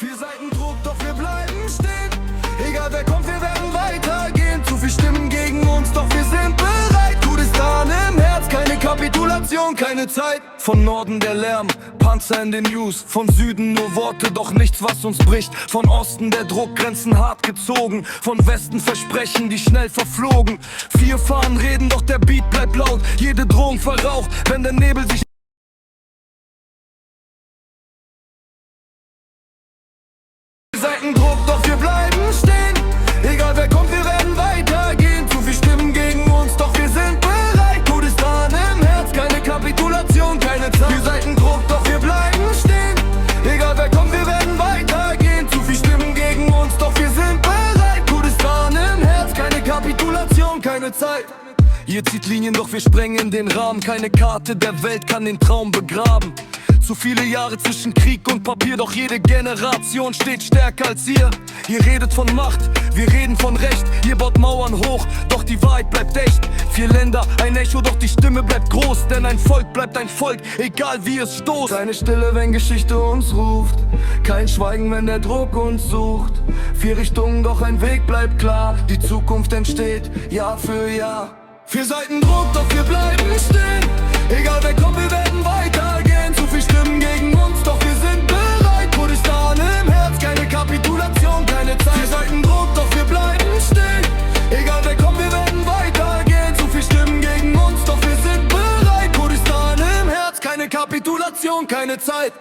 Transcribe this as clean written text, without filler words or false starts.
4 Seiten Druck, doch wir bleiben stehen. Egal wer kommt, wir werden weitergehen. Zu viel Stimmen gegen uns, doch wir sind bereit. Kurdistan im Herz, keine Kapitulation, keine Zeit. Von Norden der Lärm, Panzer in den News. Von Süden nur Worte, doch nichts, was uns bricht. Von Osten der Druck, Grenzen hart gezogen. Von Westen Versprechen, die schnell verflogen. 4 fahren, reden, doch der Beat bleibt laut. Jede Drohung verraucht, wenn der Nebel sich Seitendruck, doch wir bleiben stehen. Egal wer kommt, wir werden weitergehen. Zu viel Stimmen gegen uns, doch wir sind bereit. Kurdistan im Herz, keine Kapitulation, keine Zeit. 4 Seitendruck, doch wir bleiben stehen. Egal wer kommt, wir werden weitergehen. Zu viel Stimmen gegen uns, doch wir sind bereit. Kurdistan im Herz, keine Kapitulation, keine Zeit. Ihr zieht Linien, doch wir sprengen den Rahmen. Keine Karte der Welt kann den Traum begraben. Zu viele Jahre zwischen Krieg und Papier, doch jede Generation steht stärker als ihr. Ihr redet von Macht, wir reden von Recht. Ihr baut Mauern hoch, doch die Wahrheit bleibt echt. 4 Länder, ein Echo, doch die Stimme bleibt groß. Denn ein Volk bleibt ein Volk, egal wie es stoßt. Keine Stille, wenn Geschichte uns ruft. Kein Schweigen, wenn der Druck uns sucht. 4 Richtungen, doch ein Weg bleibt klar. Die Zukunft entsteht Jahr für Jahr. 4 Seiten Druck, doch wir bleiben stehen. Egal wer kommt, wir werden weitergehen. Zu viel Stimmen gegen uns, doch wir sind bereit. Kurdistan im Herz, keine Kapitulation, keine Zeit. 4 Seiten Druck, doch wir bleiben stehen. Egal wer kommt, wir werden weitergehen. Zu viel Stimmen gegen uns, doch wir sind bereit. Kurdistan im Herz, keine Kapitulation, keine Zeit.